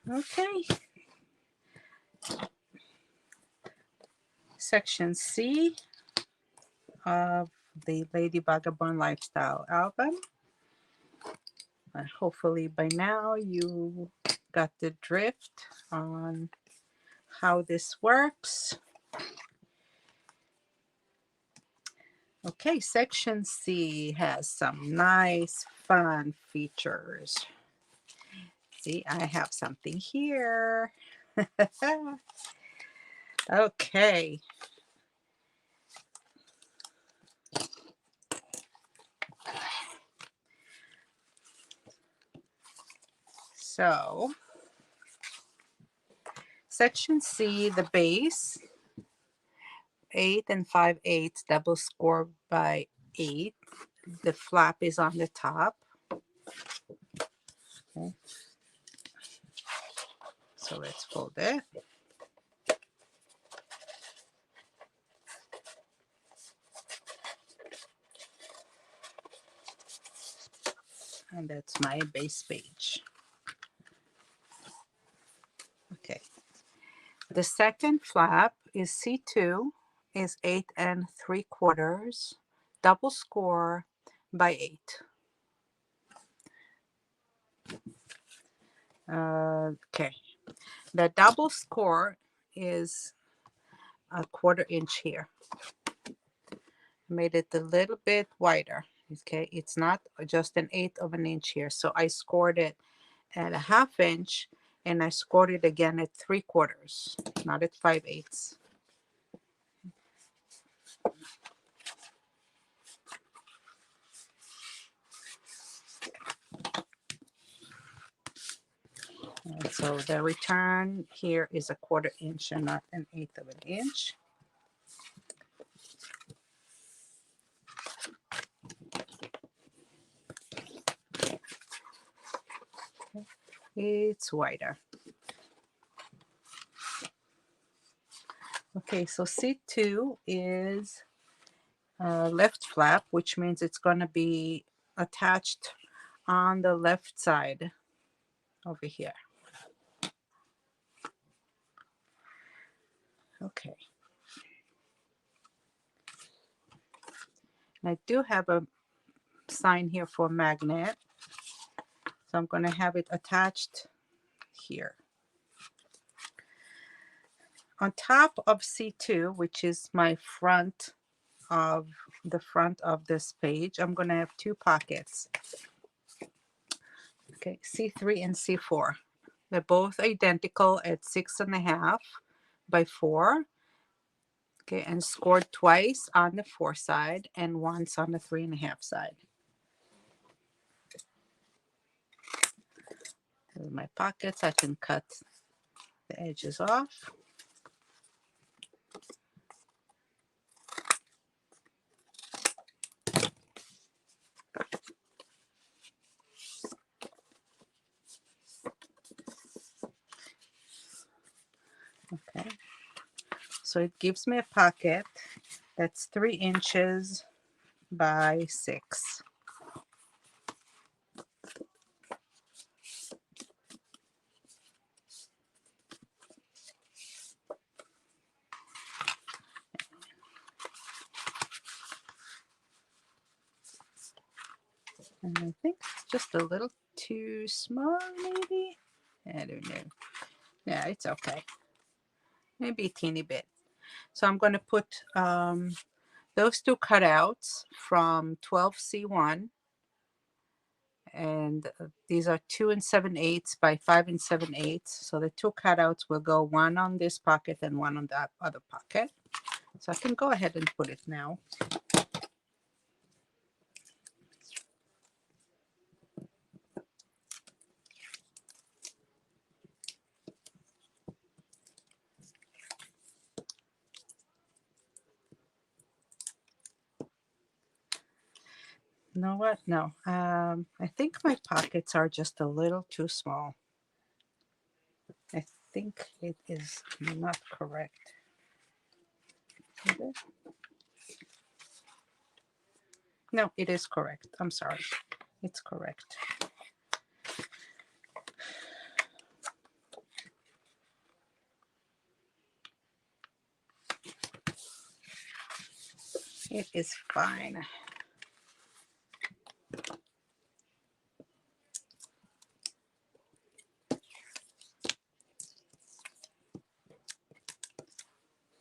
Okay. Section C of the Lady Vagabond Lifestyle album. Hopefully by now you got the drift on how this works. Okay, section C has some nice fun features. See, I have something here. Okay. So, section C, the base, 8 and 5/8 double score by 8. The flap is on the top. Okay. So let's fold it. And that's my base page. Okay. The second flap is C2, is 8 3/4, double score by 8. Okay. The double score is a 1/4 inch here. Made it a little bit wider. Okay, it's not just an 1/8 of an inch here. So I scored it at a 1/2 inch, and I scored it again at 3/4, not at 5/8. And so the return here is a 1/4 inch and not an 1/8 of an inch. It's wider. Okay, so C2 is left flap, which means it's going to be attached on the left side over here. Okay. I do have a sign here for magnet, so I'm going to have it attached here. On top of C2, which is my front of this page, I'm going to have 2 pockets. Okay, C3 and C4. They're both identical at 6.5 by 4. Okay, and scored twice on the 4 side and once on the 3.5 side. Here's my pockets. I can cut the edges off. Okay, so it gives me a pocket that's 3 inches by 6. And I think it's just a little too small, maybe? I don't know. Yeah, it's okay. Maybe a teeny bit. So I'm going to put those 2 cutouts from 12C1. And these are 2 7/8 by 5 7/8. So the 2 cutouts will go one on this pocket and one on that other pocket. So I can go ahead and put it now. You know what? No, I think my pockets are just a little too small. I think it is not correct. Is it? No, it is correct. I'm sorry. It's correct. It is fine.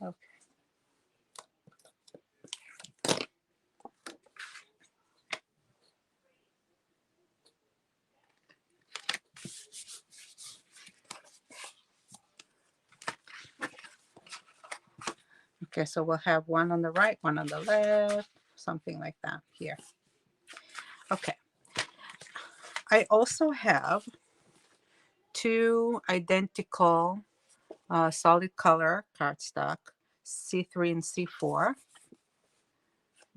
Okay. Okay, so we'll have one on the right, one on the left, something like that here. Okay. I also have two identical solid color cardstock, C3 and C4.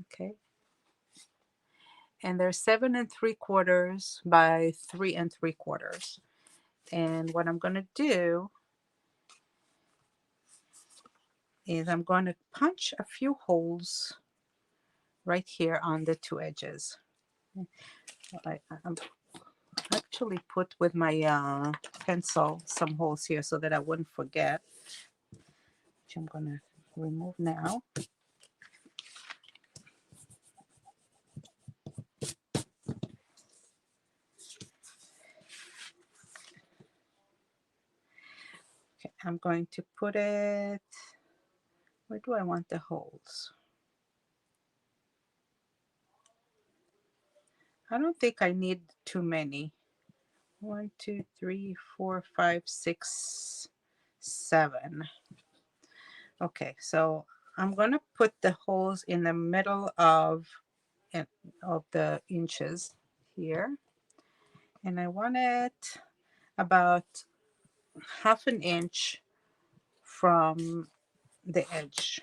Okay. And they're 7 3/4 by 3 3/4. And what I'm going to do is I'm going to punch a few holes right here on the two edges. I'm actually put with my pencil some holes here so that I wouldn't forget, which I'm going to remove now. Okay, I'm going to put it, where do I want the holes? I don't think I need too many. 1, 2, 3, 4, 5, 6, 7. Okay, so I'm going to put the holes in the middle of the inches here. And I want it about 1/2 inch from the edge,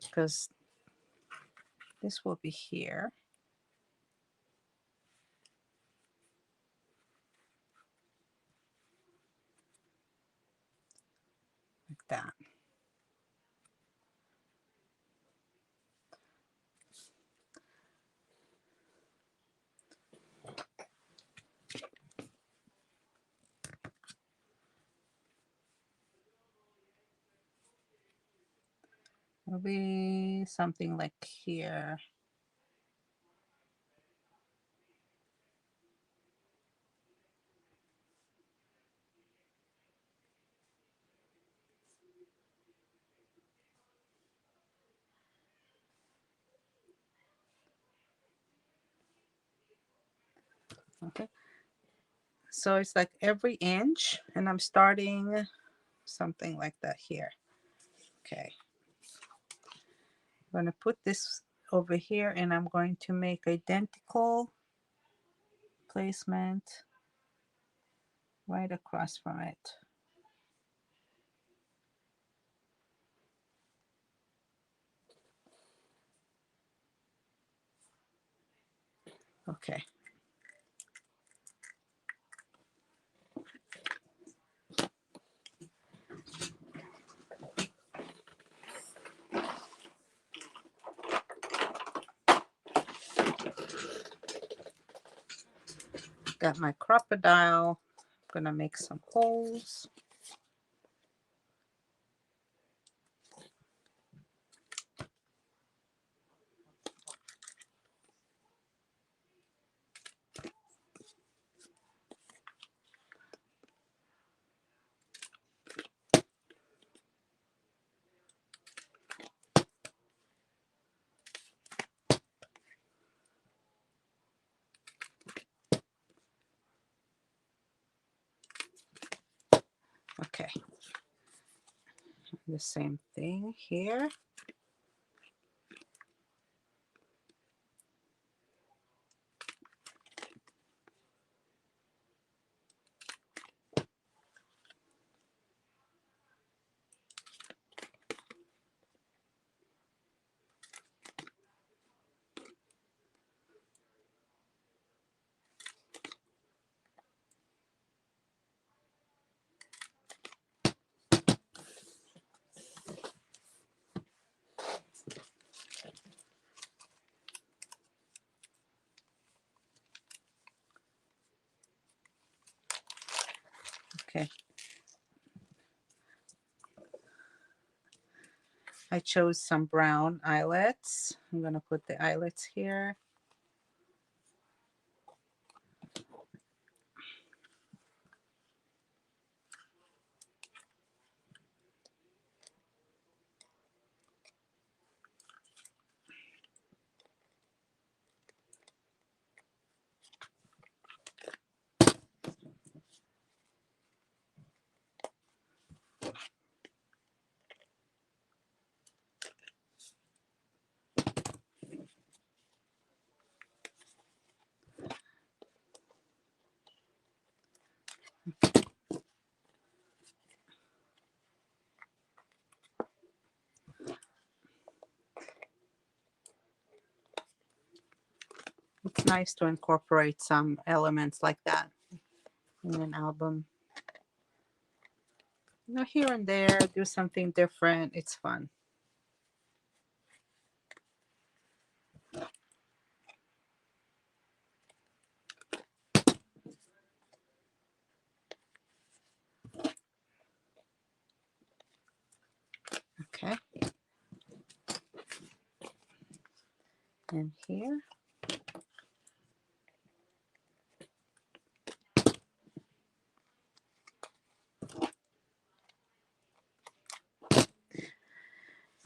because this will be here, like that. It'll be something like here. Okay, so it's like every inch, and I'm starting something like that here. Okay, I'm going to put this over here, and I'm going to make identical placement right across from it. Okay. Got my crocodile. I'm gonna make some holes. Okay. The same thing here. Okay. I chose some brown eyelets. I'm going to put the eyelets here. It's nice to incorporate some elements like that in an album. You know, here and there, do something different. It's fun. Okay. And here.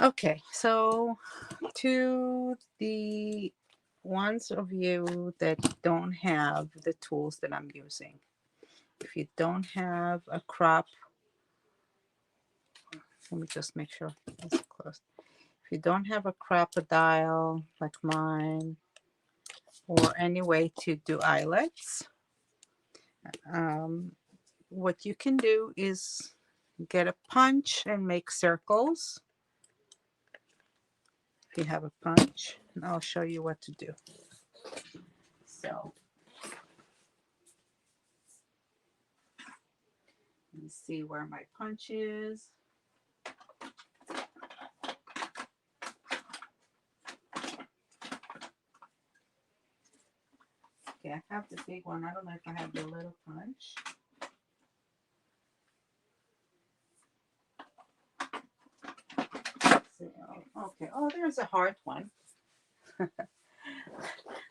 Okay, so to the ones of you that don't have the tools that I'm using, if you don't have a crop, let me just make sure it's closed. If you don't have a crocodile like mine, or any way to do eyelets, what you can do is get a punch and make circles. If you have a punch, and I'll show you what to do. So let me see where my punch is. Okay, I have the big one. I don't know if I have the little punch. Okay, oh, there's a hard one.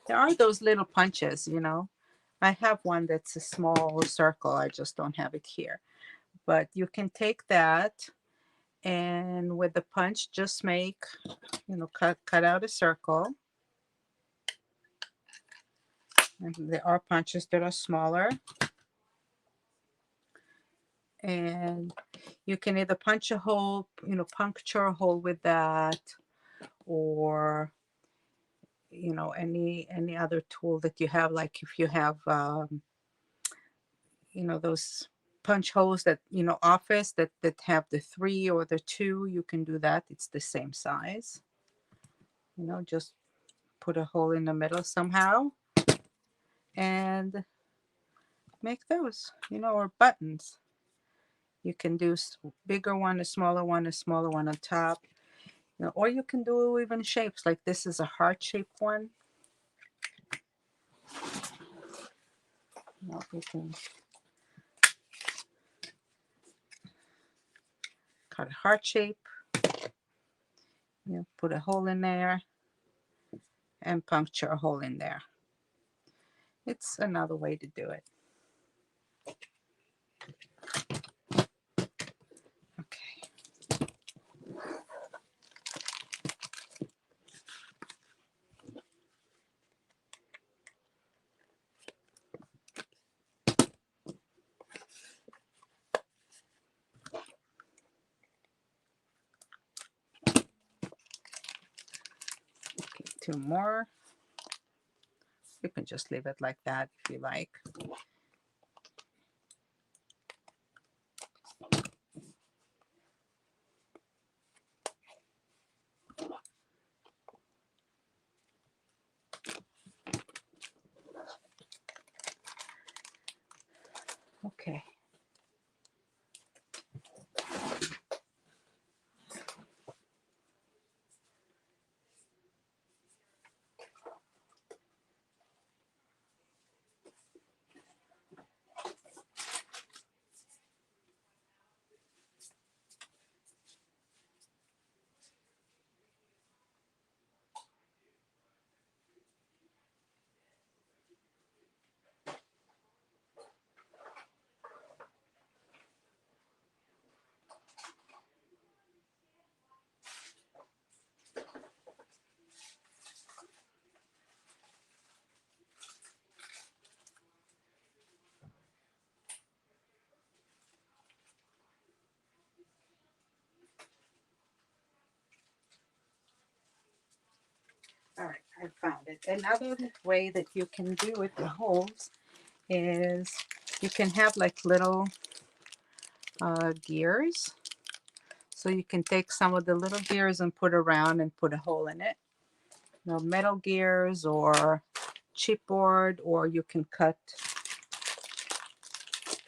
There are those little punches, you know. I have one that's a small circle. I just don't have it here. But you can take that and with the punch, just make, you know, cut out a circle. And there are punches that are smaller. And you can either punch a hole, you know, puncture a hole with that, or you know, any other tool that you have, like if you have you know, those punch holes that, you know, office that have the 3 or the 2, you can do that. It's the same size. You know, just put a hole in the middle somehow and make those, you know, or buttons. You can do bigger one, a smaller one, a smaller one on top, you know, or you can do even shapes. Like this is a heart shaped one. You know, you can cut a heart shape, you know, put a hole in there and puncture a hole in there. It's another way to do it. Okay. Okay, 2 more. You can just leave it like that if you like. Okay. I found it. Another way that you can do with the holes is you can have like little gears. So you can take some of the little gears and put around and put a hole in it. You know, metal gears or chipboard, or you can cut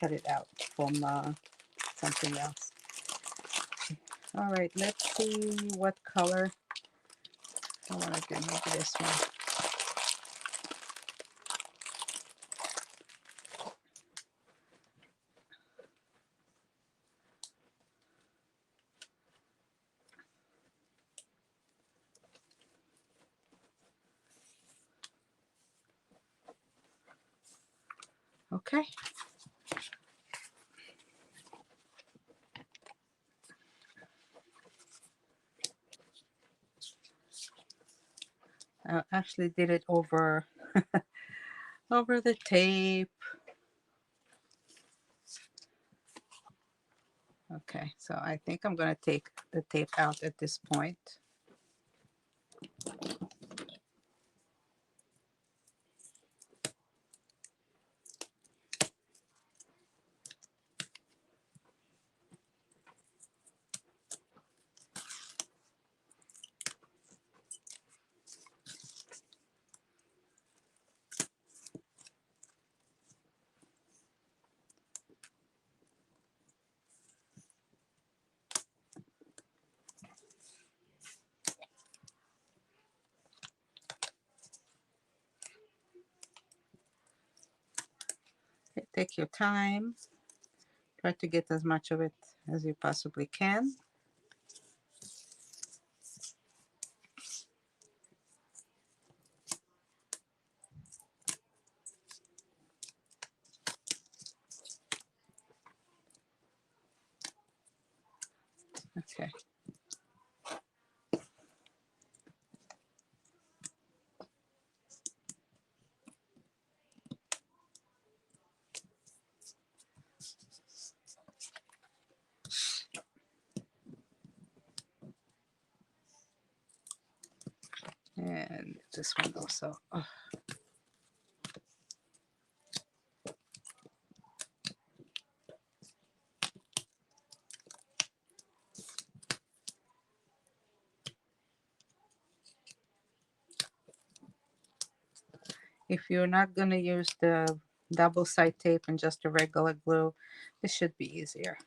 it out from something else. All right, let's see what color I want to do. Maybe this one. Okay. I actually did it over over the tape. Okay, so I think I'm going to take the tape out at this point. Okay, take your time. Try to get as much of it as you possibly can. Okay. And this one also. Oh. If you're not going to use the double side tape and just a regular glue, this should be easier.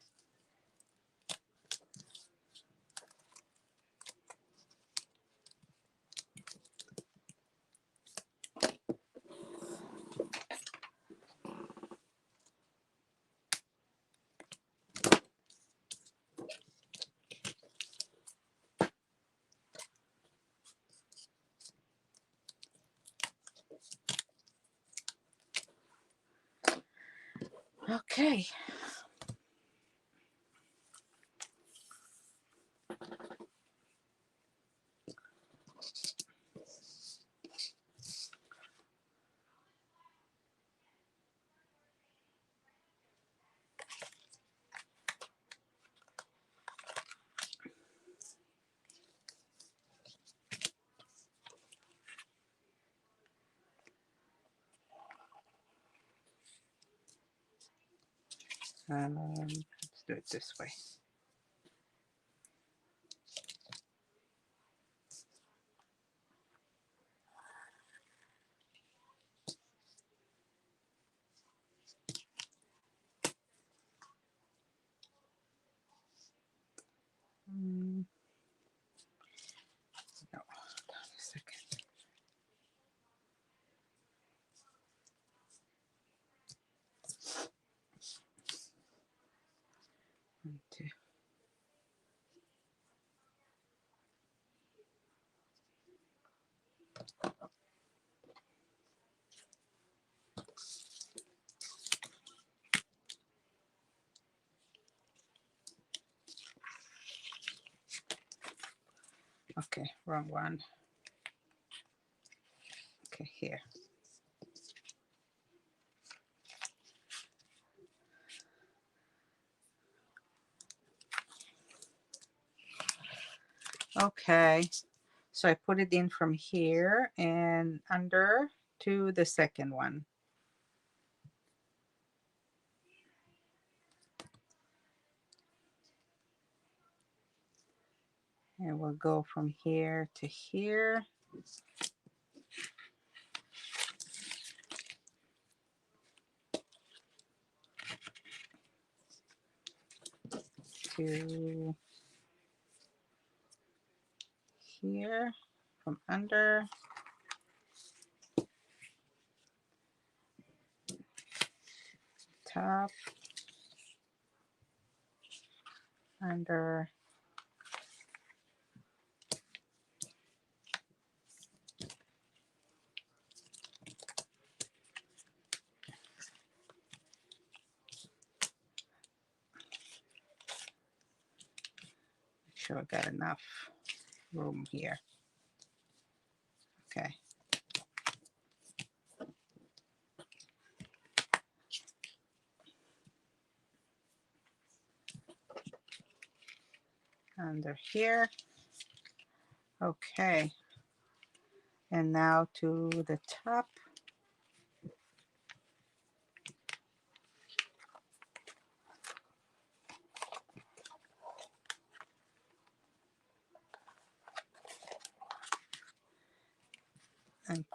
Okay. Let's do it this way. No, hold on a second. One, two. Okay, wrong one. Okay, here. Okay, So I put it in from here and under to the second one. And we'll go from here to here. To here from under. Top. Under. Make sure I got enough room here. Okay. Under here. Okay. And now to the top. And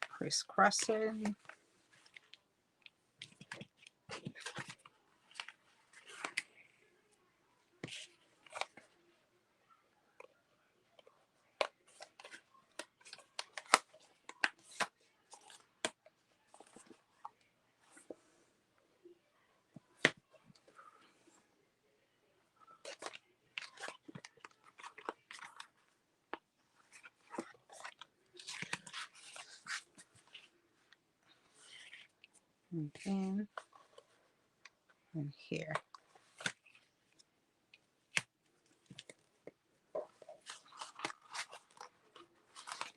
crisscrossing. And in and here.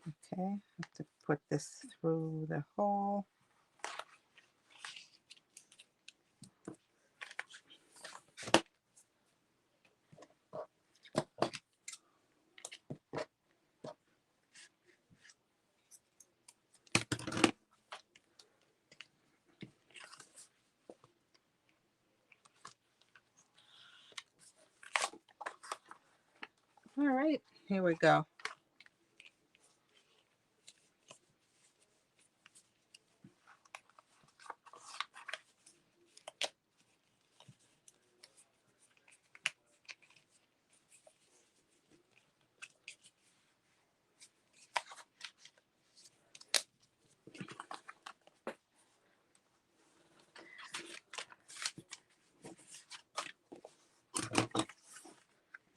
Okay, have to put this through the hole. All right, here we go.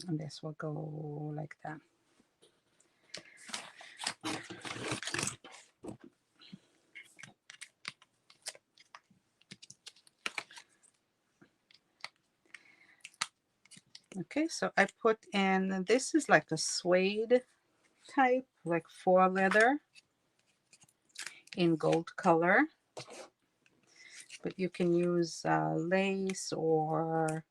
And this will go like that. Okay, so I put in, this is like a suede type, like faux leather in gold color. But you can use lace or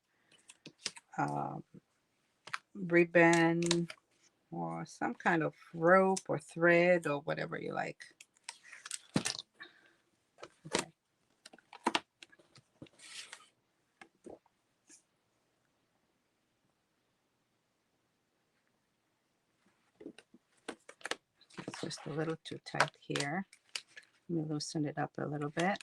ribbon or some kind of rope or thread or whatever you like. Okay. It's just a little too tight here. Let me loosen it up a little bit.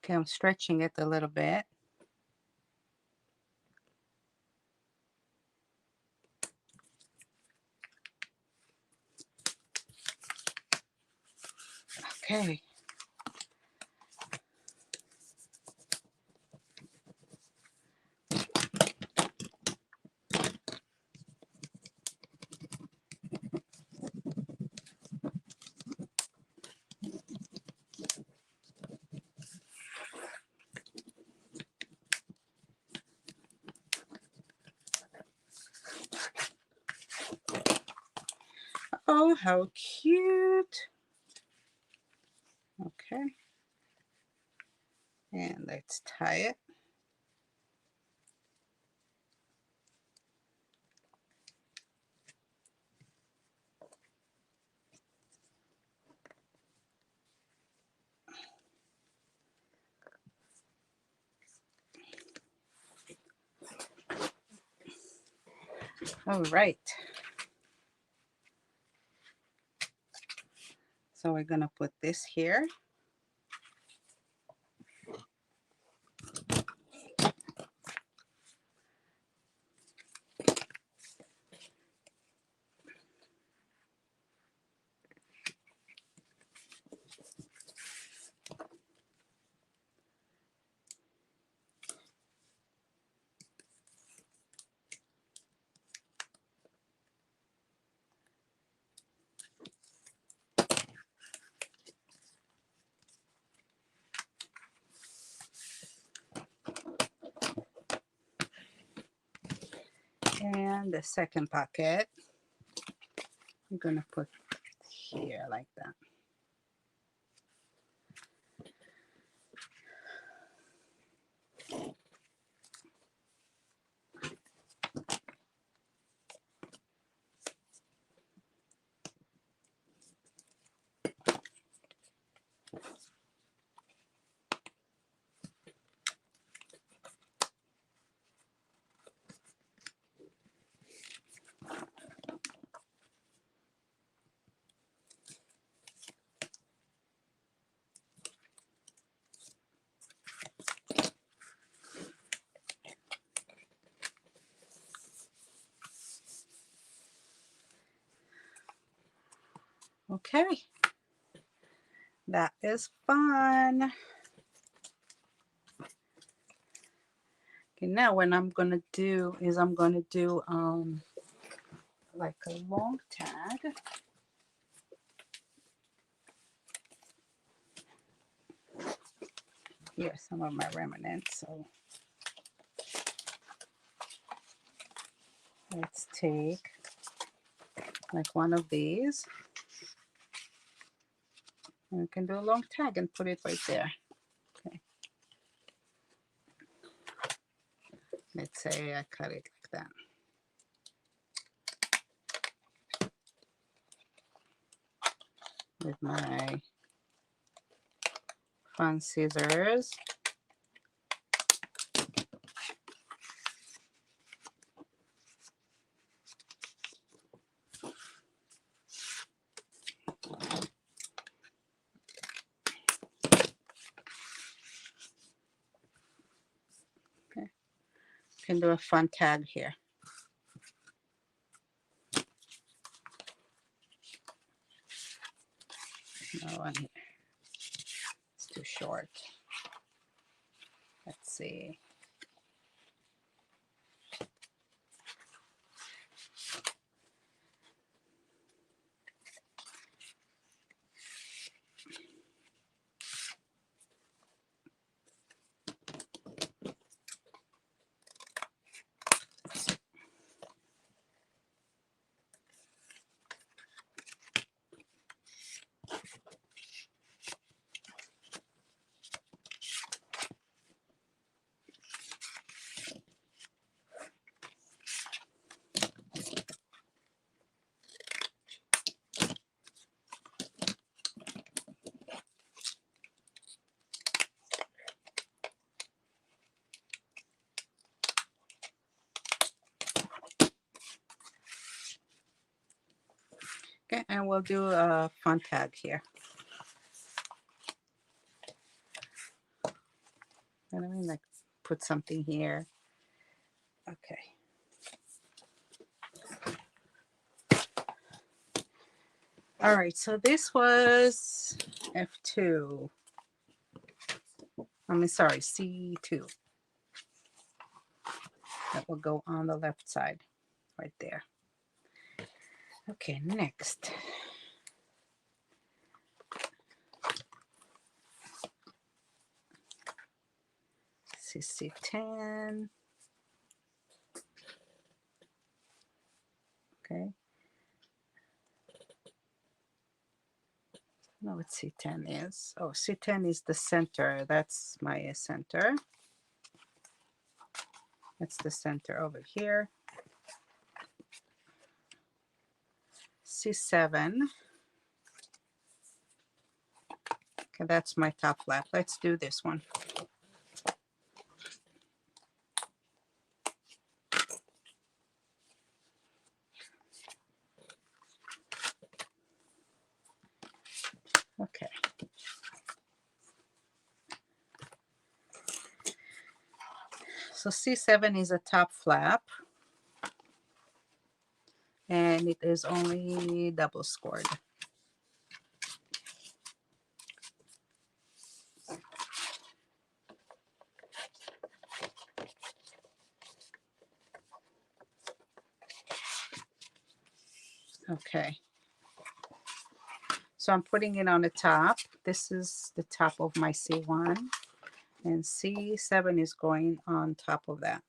Okay, I'm stretching it a little bit. Okay. Oh, how cute. Okay. And let's tie it. All right. So we're going to put this here. And the second pocket, I'm going to put here like that. Okay. That is fun. Okay, now what I'm going to do is I'm going to do like a long tag. Here's some of my remnants. So let's take like one of these. And we can do a long tag and put it right there. Okay. Let's say I cut it like that. With my fun scissors. Okay. Can do a fun tag here. No one here. It's too short. Let's see. Okay, and we'll do a fun tag here. And I mean, like, put something here. Okay. All right, so this was F2. I mean, sorry, C2. That will go on the left side, right there. Okay, next. C10. Okay. No, what C10 is. Oh, C10 is the center. That's my center. That's the center over here. C7. Okay, that's my top flap. Let's do this one. Okay. So C7 is a top flap, and it is only double scored. Okay. So I'm putting it on the top. This is the top of my C1, and C7 is going on top of that.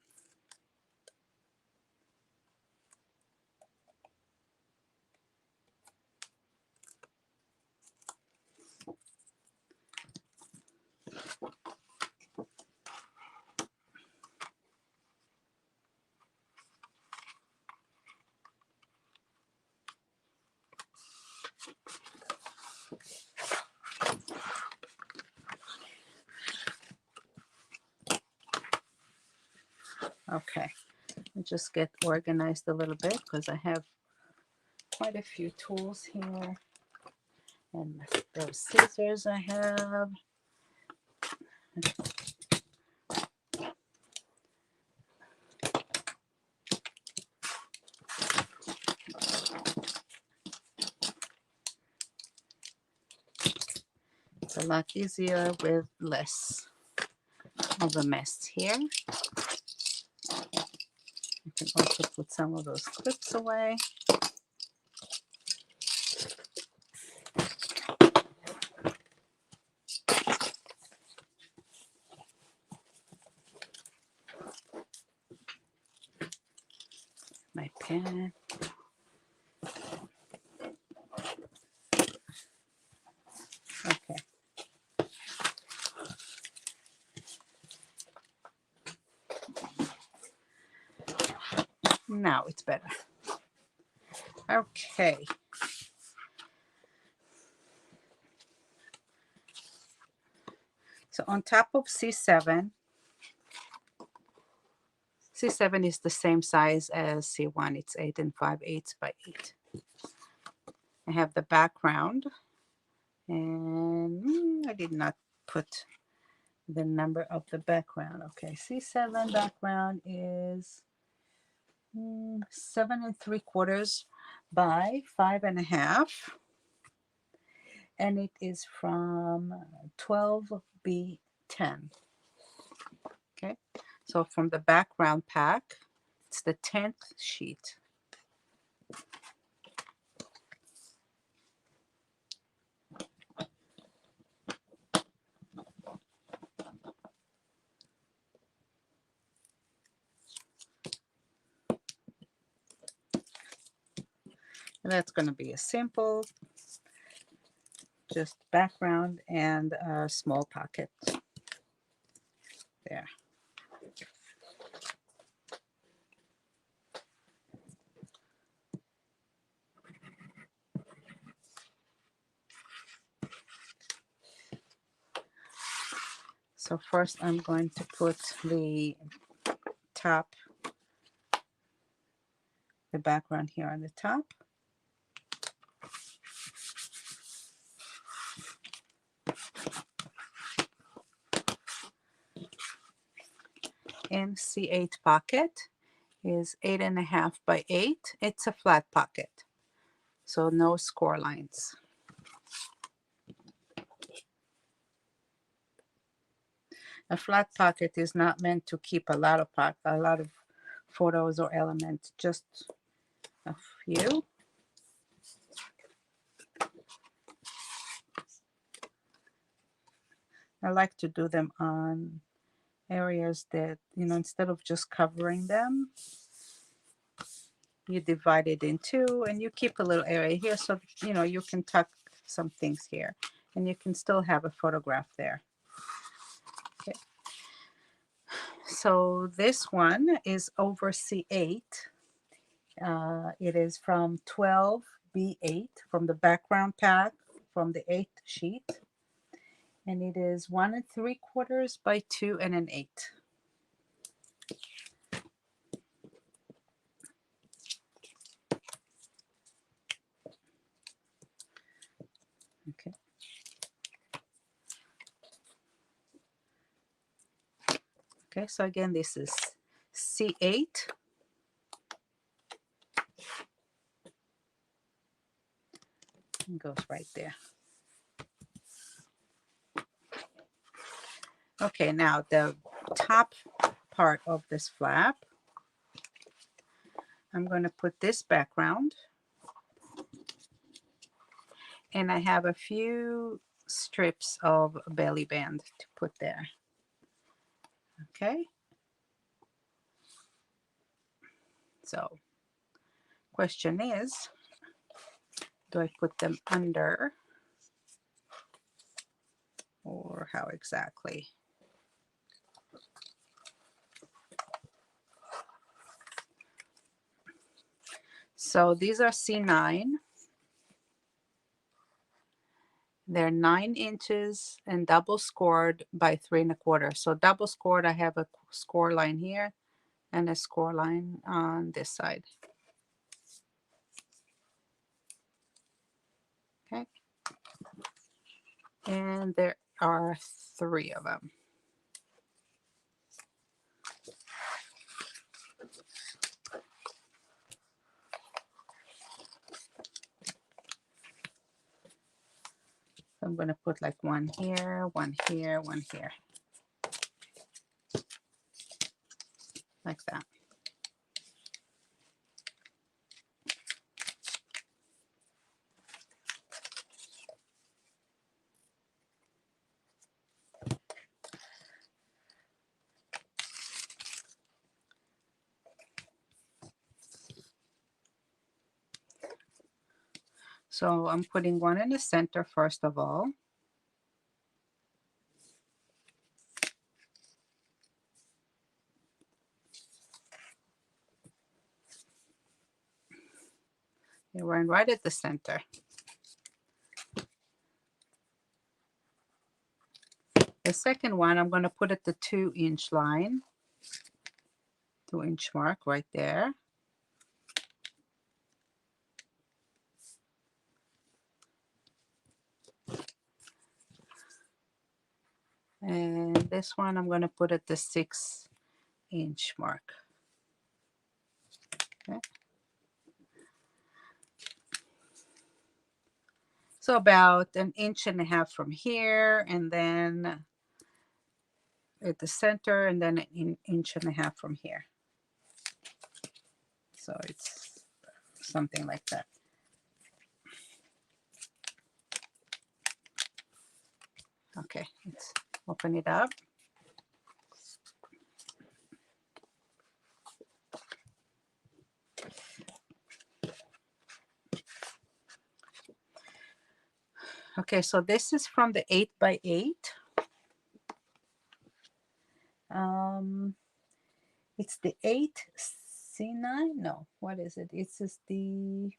Okay, I'll just get organized a little bit because I have quite a few tools here. And those scissors I have. It's a lot easier with less of a mess here. You can also put some of those clips away. My pen. Okay. Now it's better. Okay. So on top of C7, C7 is the same size as C1. It's 8 5/8 by 8. I have the background, and I did not put the number of the background. Okay, C7 background is 7 3/4 by 5 1/2, and it is from 12B10. Okay, so from the background pack, it's the 10th sheet. And that's going to be a simple, just background and a small pocket. There. So first I'm going to put the top, the background here on the top. And C8 pocket is 8 1/2 by 8. It's a flat pocket, so no score lines. A flat pocket is not meant to keep a lot of photos or elements, just a few. I like to do them on areas that, you know, instead of just covering them, you divide it in two and you keep a little area here so, you know, you can tuck some things here and you can still have a photograph there. Okay. So this one is over C8. It is from 12B8 from the background pack from the 8th sheet. And it is 1 3/4 by 2 1/8. Okay. Okay, so again, this is C8. It goes right there. Okay, now the top part of this flap, I'm going to put this background. And I have a few strips of belly band to put there. Okay. So, question is, do I put them under or how exactly? So these are C9. They're 9 inches and double scored by 3 1/4. So double scored, I have a score line here and a score line on this side. Okay. And there are 3 of them. So I'm going to put like one here, one here, one here. Like that. So I'm putting one in the center first of all. They were right at the center. The second one, I'm going to put at the 2-inch line, 2-inch mark right there. And this one, I'm going to put at the 6-inch mark. Okay. So about 1.5 inches from here, and then at the center, and then 1.5 inches from here. So it's something like that. Okay, let's open it up. Okay, so this is from the 8x8. It's the 8C9. No, what is it? It's just the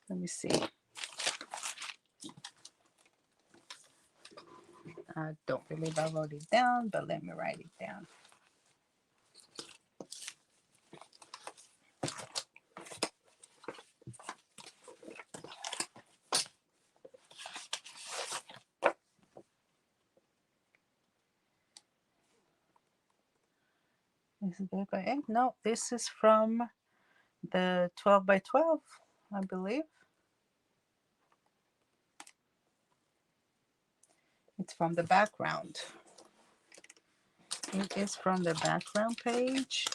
let me see. I don't believe I wrote it down, but let me write it down. Is it 8x8? No, this is from the 12 by 12, I believe. It's from the background. It is from the background page.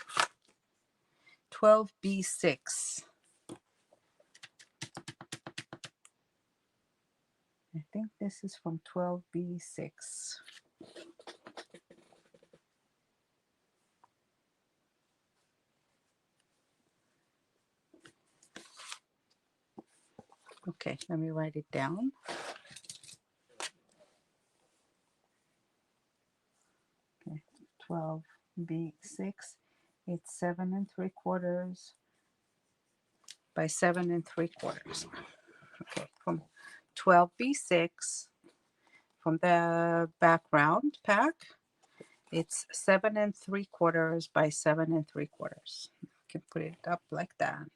12B6. I think this is from 12B6. Okay, let me write it down. Okay, 12B6. It's 7 3/4 by 7 3/4. Okay, from 12B6, from the background pack, it's 7 3/4 by 7 3/4. You can put it up like that.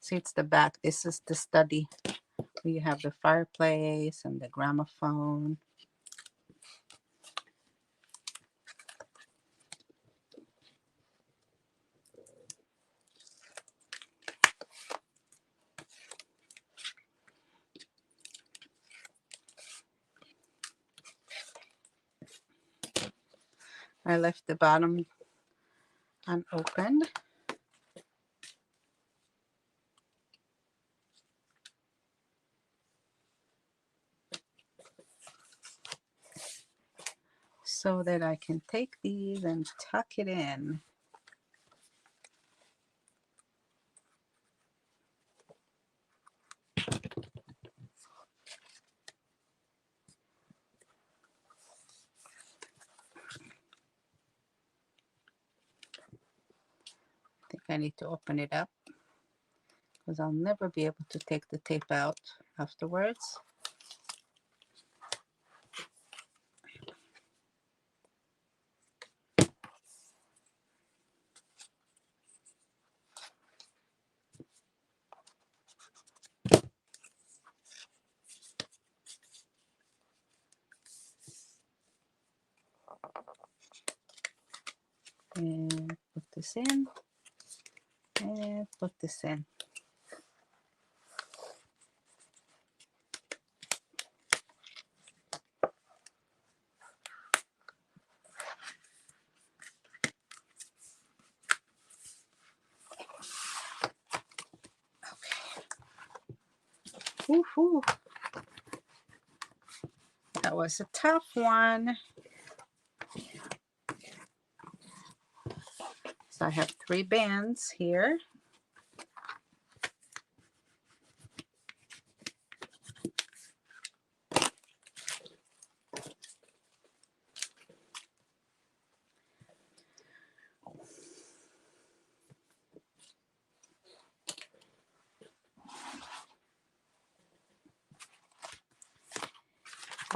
See, it's the back. This is the study. You have the fireplace and the gramophone. I left the bottom unopened. So that I can take these and tuck it in. I think I need to open it up because I'll never be able to take the tape out afterwards. And put this in and put this in. Woohoo! That was a tough one. So I have 3 bands here.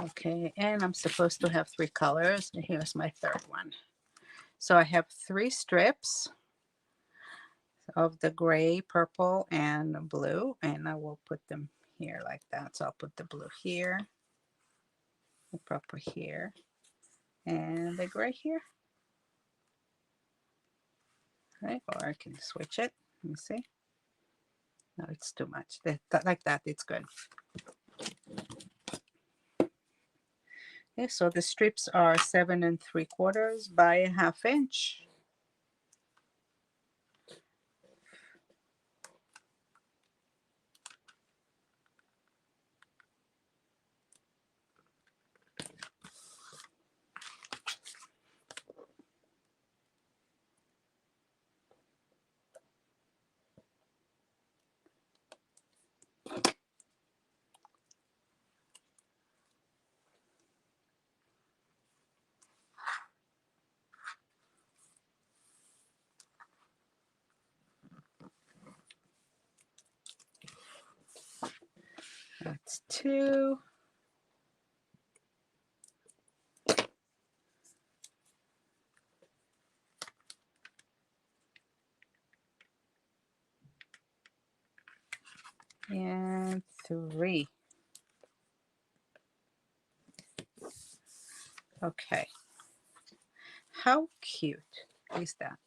Okay, and I'm supposed to have 3 colors. And here's my 3rd one. So I have 3 strips of the gray, purple, and blue, and I will put them here like that. So I'll put the blue here, the purple here, and the gray here. Right, or I can switch it. Let me see. No, it's too much. Like that, it's good. Okay, so the strips are 7 3/4 by 1/2 inch. That's 2. And 3. Okay. How cute is that?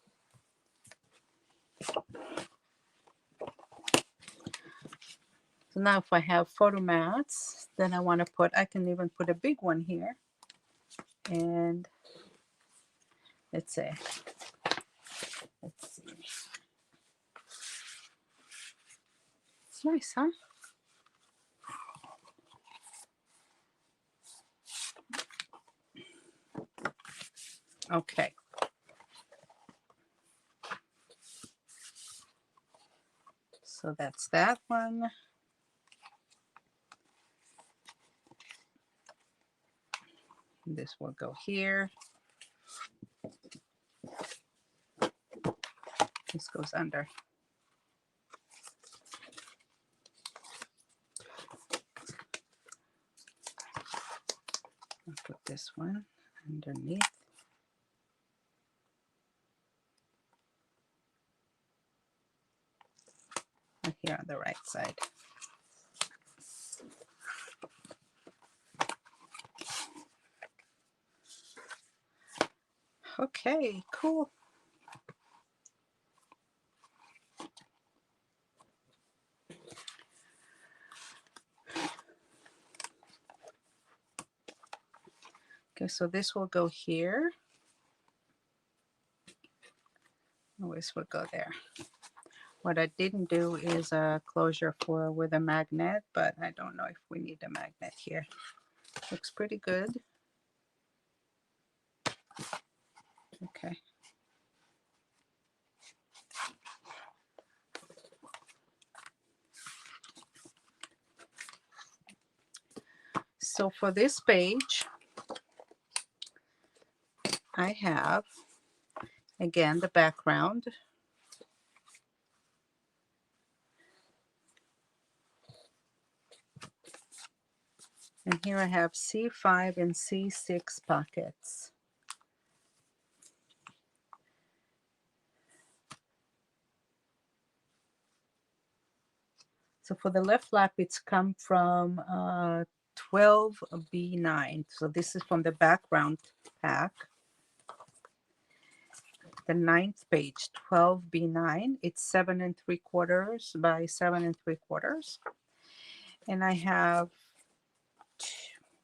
So now if I have photo mats, then I want to put, I can even put a big one here. And let's see. Let's see. It's nice, huh? Okay. So that's that one. This will go here. This goes under. I'll put this one underneath. And here on the right side. Okay, cool. Okay, so this will go here. Oh, this will go there. What I didn't do is a closure for with a magnet, but I don't know if we need a magnet here. Looks pretty good. Okay. So for this page, I have, again, the background. And here I have C5 and C6 pockets. So for the left flap, it's come from 12B9. So this is from the background pack. The 9th page, 12B9. It's 7 3/4 by 7 3/4. And I have,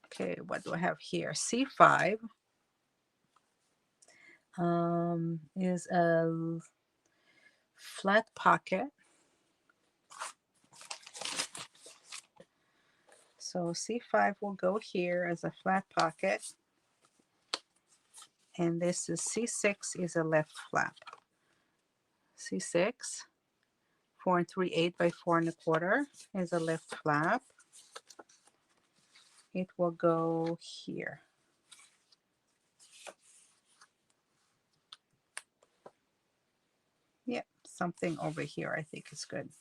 okay, what do I have here? C5 is a flat pocket. So C5 will go here as a flat pocket. And this is C6 is a left flap. C6, 4 3/8 by 4 1/4 is a left flap. It will go here. Yep, something over here I think is good.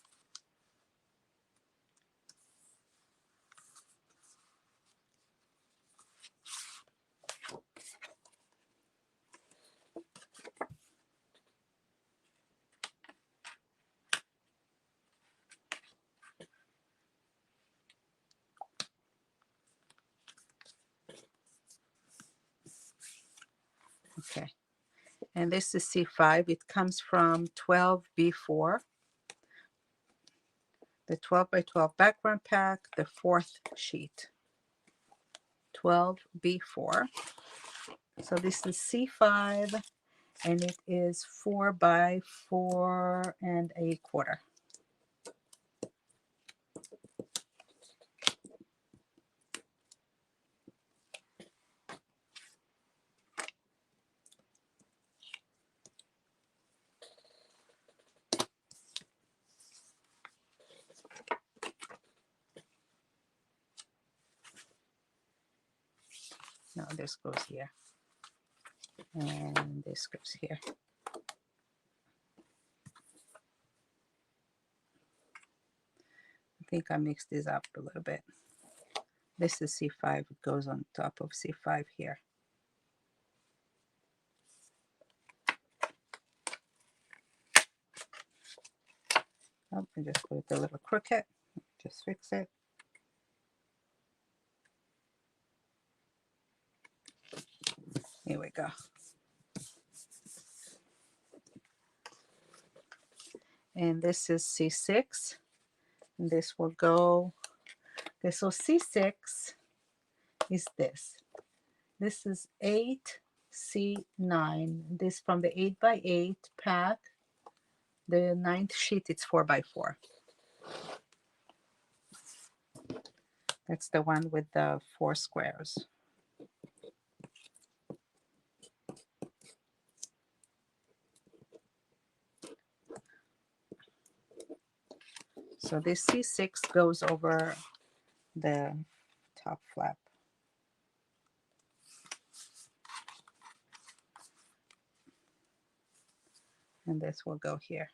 Okay, and this is C5. It comes from 12B4, the 12 by 12 background pack, the 4th sheet, 12B4. So this is C5, and it is 4 by 4 1/4. No, this goes here. And this goes here. I think I mixed this up a little bit. This is C5. It goes on top of C5 here. Oh, I just put it a little crooked. Just fix it. Here we go. And this is C6. And this will go, okay, so C6 is this. This is 8C9. This from the 8x8 pack. The 9th sheet, it's 4x4. That's the one with the 4 squares. So this C6 goes over the top flap. And this will go here.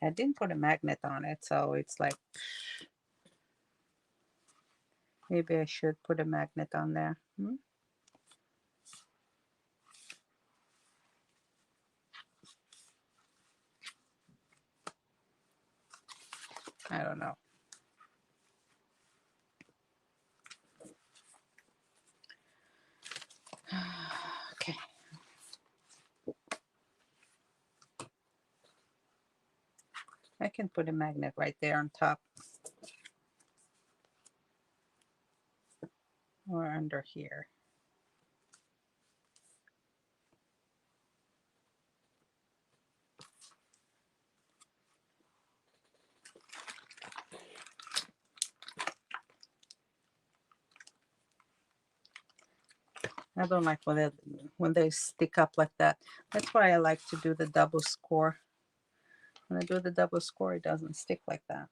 Yeah, I didn't put a magnet on it, so it's like, maybe I should put a magnet on there. I don't know. Okay. I can put a magnet right there on top or under here. I don't like when they stick up like that. That's why I like to do the double score. When I do the double score, it doesn't stick like that.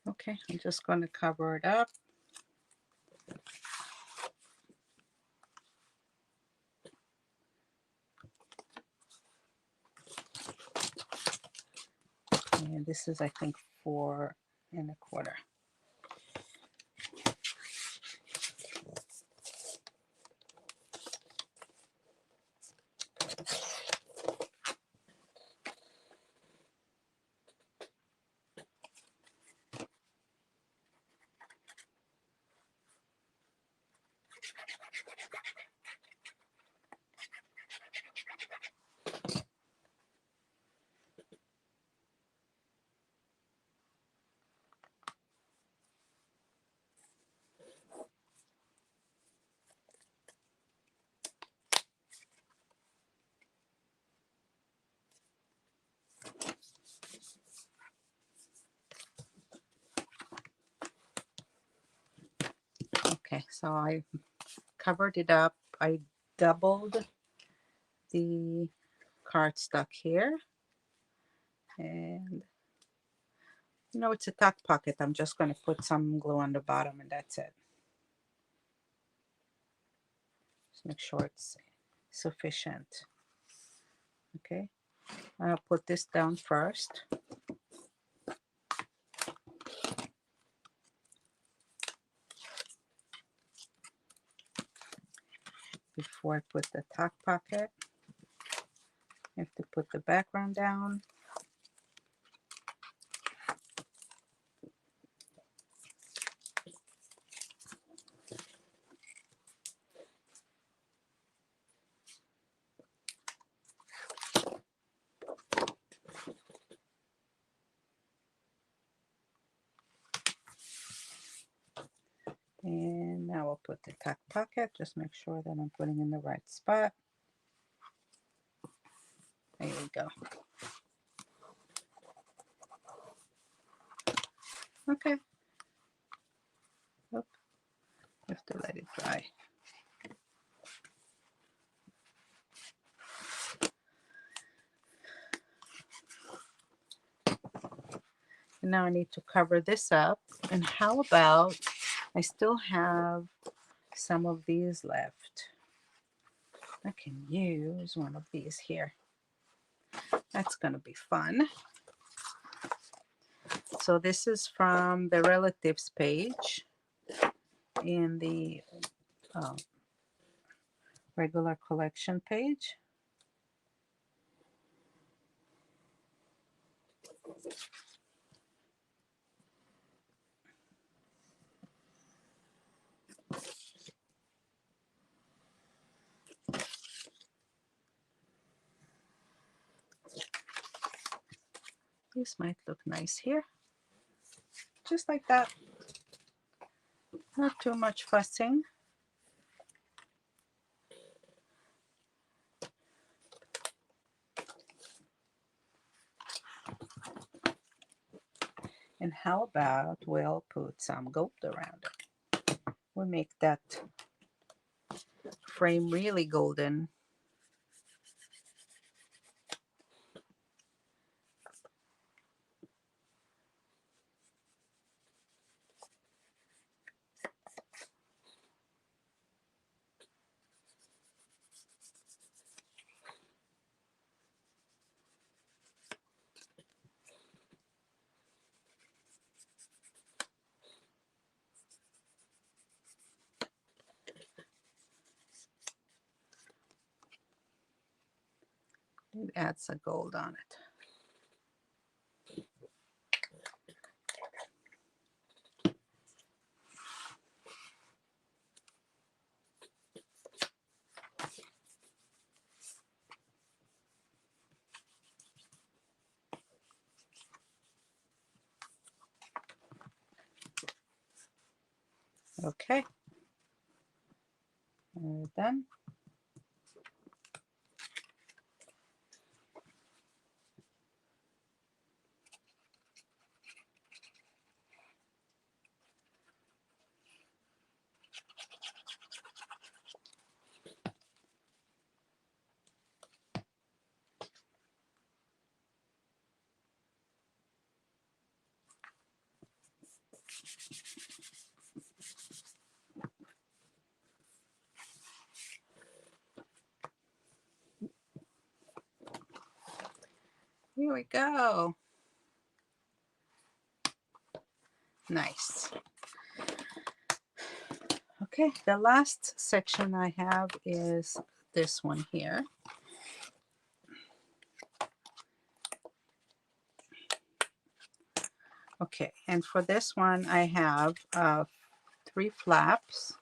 Okay, I'm just going to cover it up. And this is, I think, 4 1/4. Okay, so I covered it up. I doubled the cardstock here. And, you know, it's a tuck pocket. I'm just going to put some glue on the bottom and that's it. Just make sure it's sufficient. Okay, I'll put this down first. Before I put the tuck pocket, I have to put the background down. And now we'll put the tuck pocket. Just make sure that I'm putting in the right spot. There we go. Okay. Oop. Have to let it dry. And now I need to cover this up. And how about, I still have some of these left. I can use one of these here. That's going to be fun. So this is from the relatives page in the regular collection page. This might look nice here. Just like that. Not too much fussing. And how about we'll put some gold around it. We'll make that frame really golden. It adds a gold on it. Okay. We're done. Here we go. Nice. Okay, the last section I have is this one here. Okay, and for this one I have 3 flaps.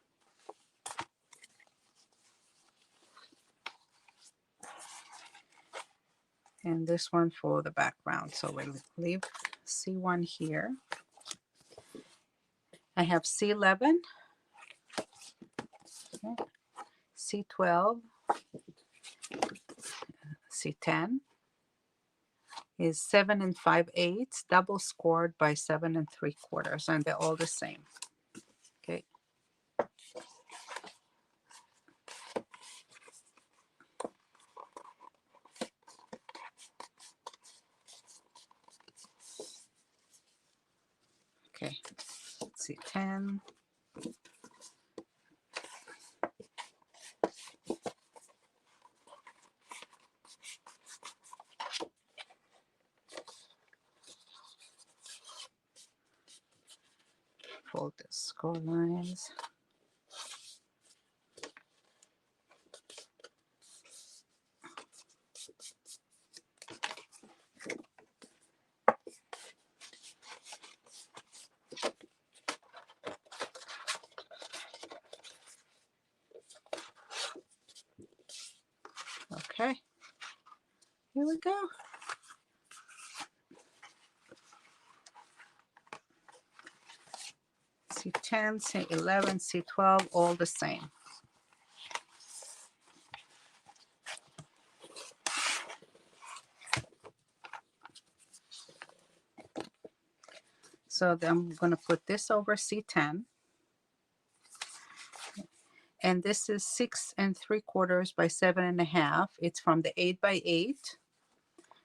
And this one for the background. So we'll leave C1 here. I have C11, okay, C12, C10 is 7 5/8, double scored by 7 3/4, and they're all the same. Okay. Okay. C10. Fold the score lines. Okay, here we go. C10, C11, C12, all the same. So then I'm going to put this over C10. And this is 6 3/4 by 7.5. It's from the 8 by 8.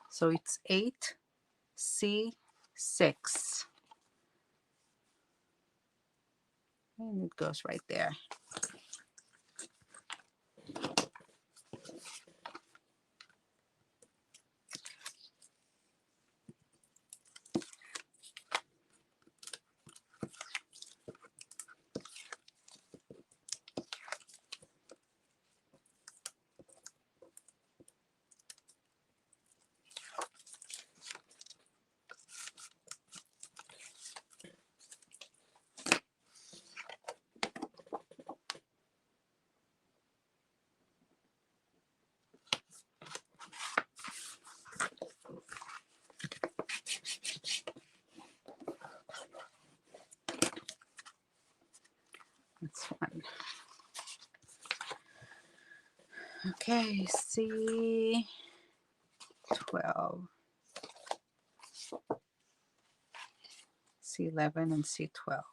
So it's 8C6. And it goes right there. That's one. Okay, C12, C11, and C12.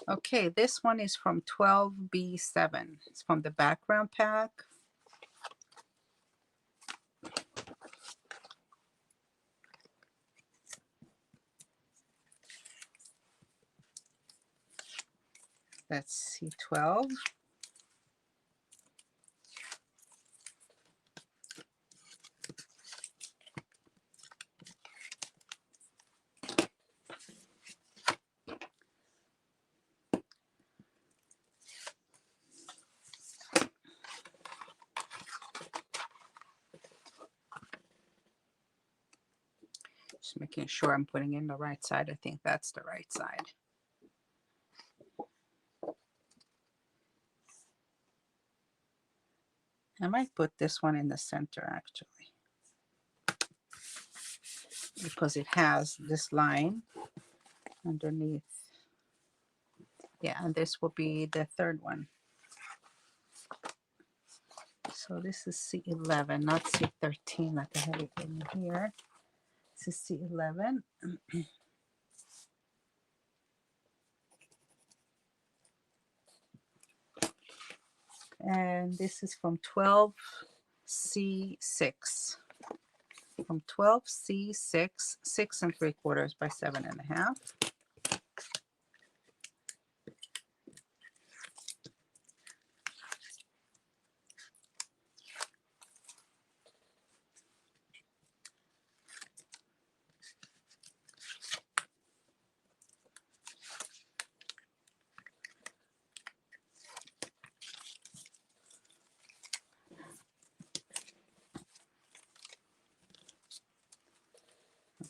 Okay, this one is from 12B7. It's from the background pack. That's C12. Just making sure I'm putting in the right side. I think that's the right side. I might put this one in the center actually, because it has this line underneath. Yeah, and this will be the third one. So this is C11, not C13 like I have it in here. This is C11. And this is from 12C6. From 12C6, 6 3/4 by 7.5.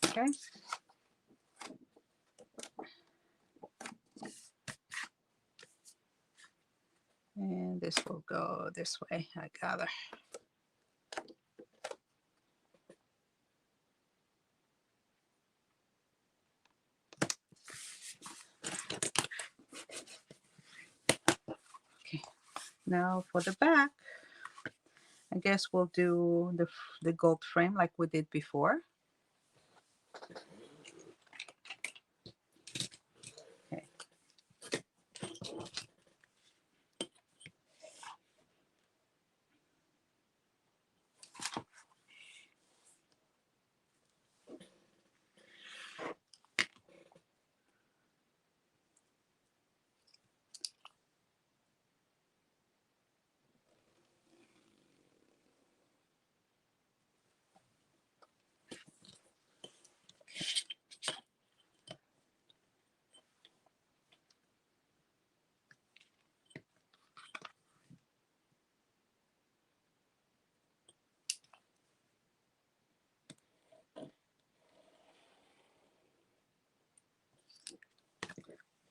Okay. And this will go this way, I gather. Okay. Now for the back, I guess we'll do the gold frame like we did before. Okay.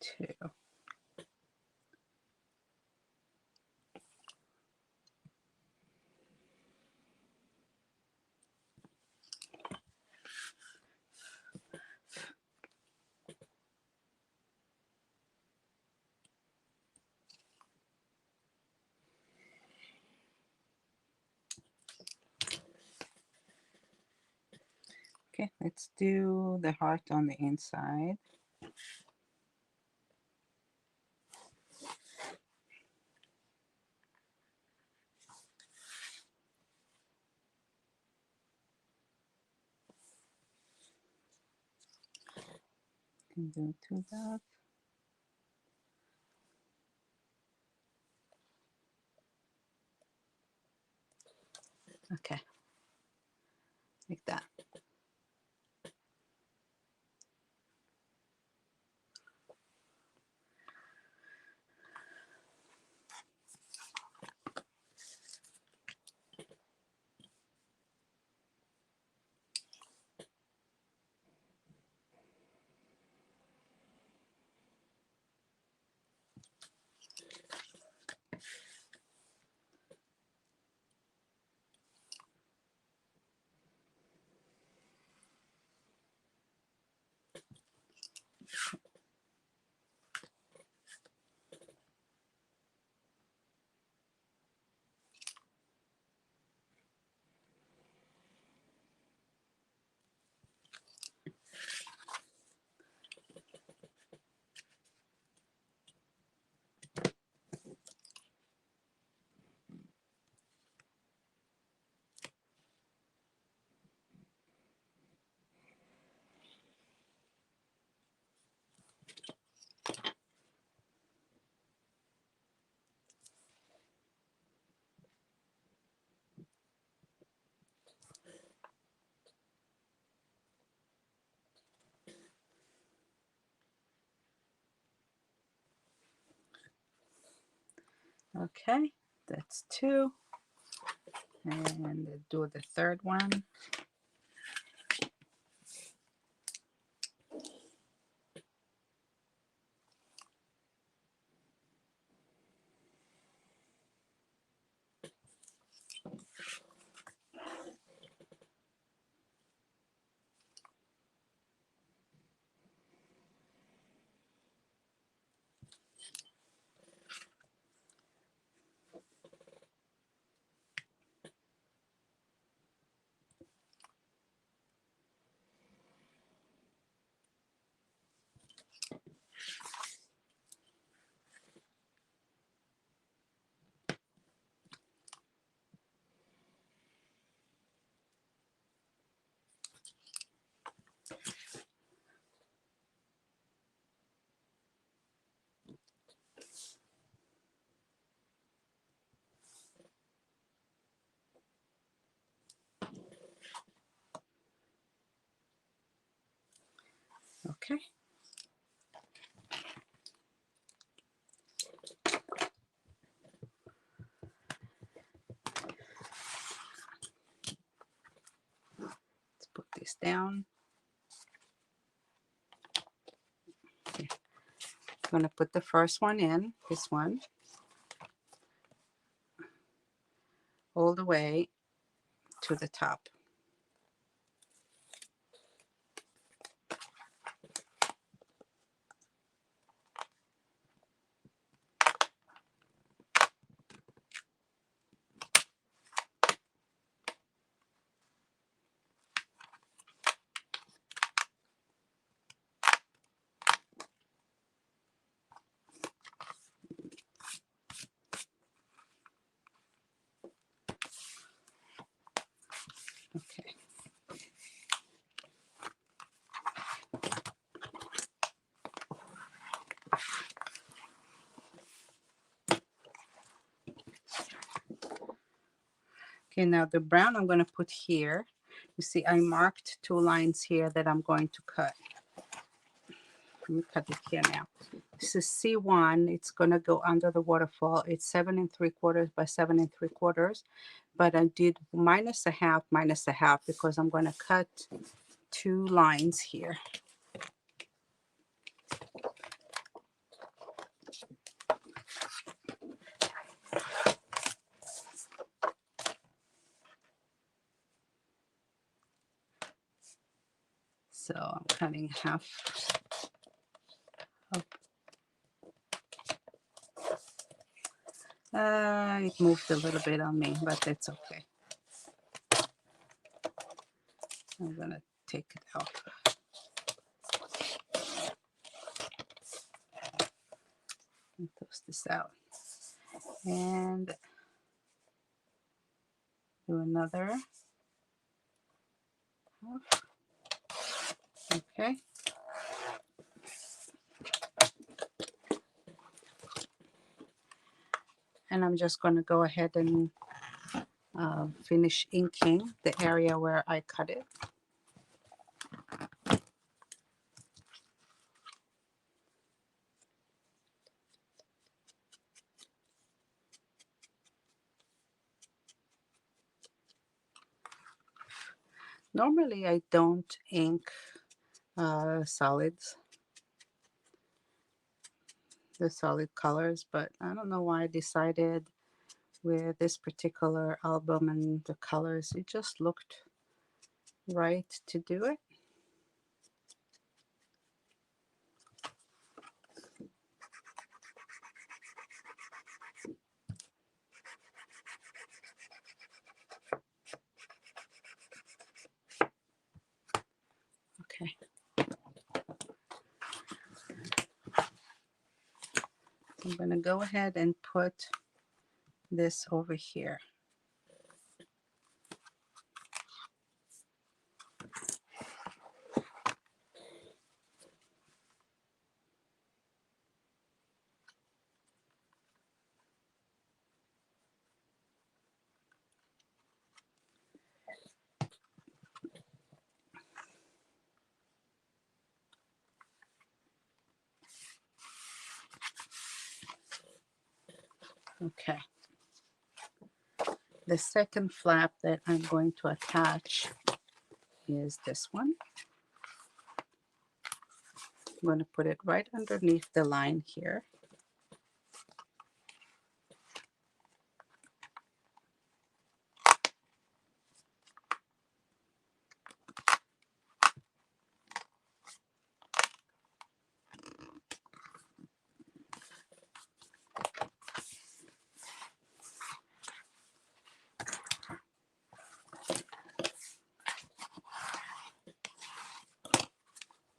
Two. Okay, let's do the heart on the inside. Can do two dots. Okay, like that. Okay, that's two. And do the third one. Okay. Let's put this down. Okay. I'm going to put the first one in, this one, all the way to the top. Okay. Okay, now the brown I'm going to put here. You see, I marked two lines here that I'm going to cut. Let me cut it here now. This is C1. It's going to go under the waterfall. It's 7 3/4 by 7 3/4. But I did minus a half because I'm going to cut two lines here. So I'm cutting half. It moved a little bit on me, but that's okay. I'm gonna take it out. Toast this out and do another. Okay. And I'm just going to go ahead and finish inking the area where I cut it. Normally I don't ink solids, the solid colors, but I don't know why I decided with this particular album and the colors, it just looked right to do it. Okay. I'm going to go ahead and put this over here. Okay. The second flap that I'm going to attach is this one. I'm going to put it right underneath the line here.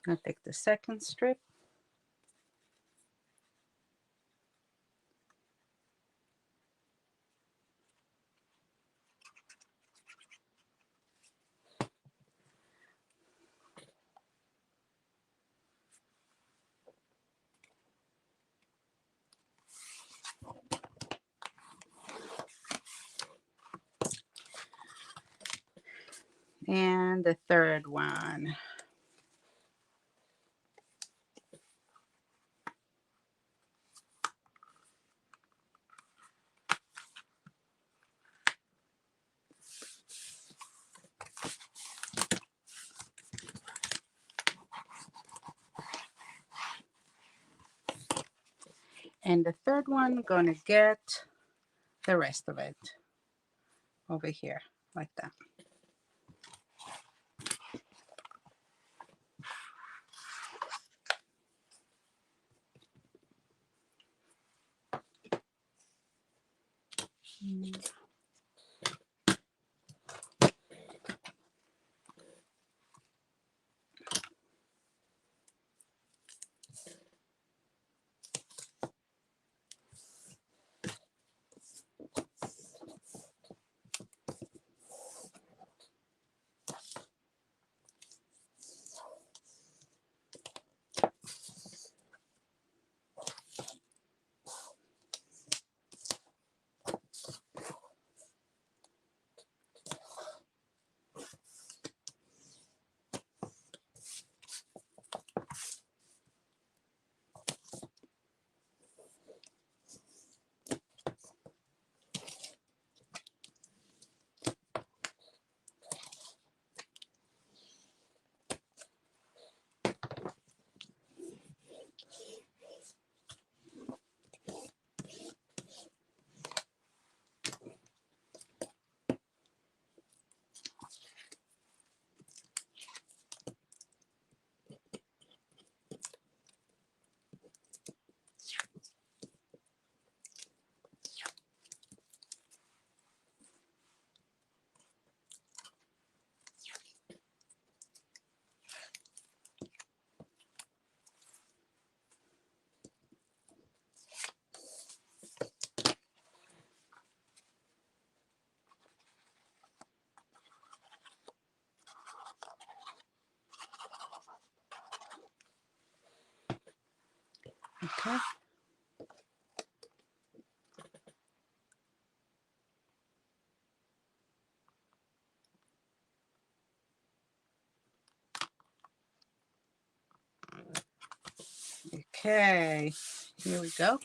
I'll take the second strip. And the third one. And the third one, gonna get the rest of it over here, like that. Okay. Okay, here we go.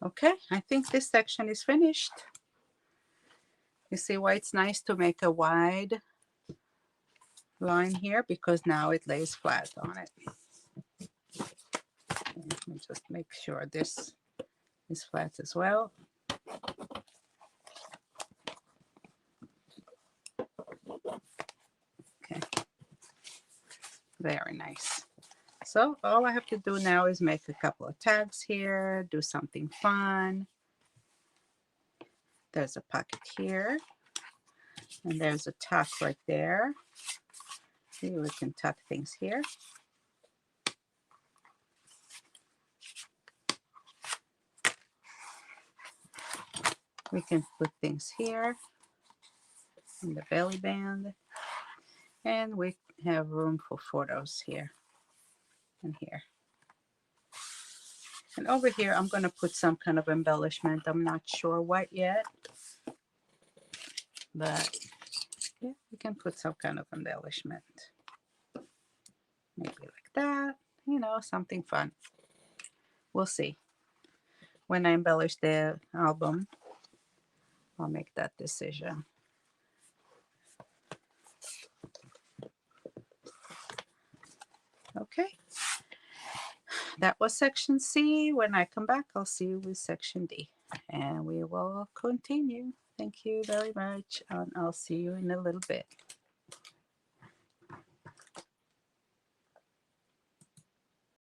Okay, I think this section is finished. You see why it's nice to make a wide line here, because now it lays flat on it. Let me just make sure this is flat as well. Okay, very nice. So all I have to do now is make a couple of tags here, do something fun. There's a pocket here, and there's a tuck right there. See, we can tuck things here. We can put things here in the belly band, and we have room for photos here and here. And over here, I'm going to put some kind of embellishment. I'm not sure what yet, but yeah, we can put some kind of embellishment. Maybe like that, you know, something fun. We'll see. When I embellish the album, I'll make that decision. Okay. That was section C. When I come back, I'll see you with section D. And we will continue. Thank you very much. And I'll see you in a little bit.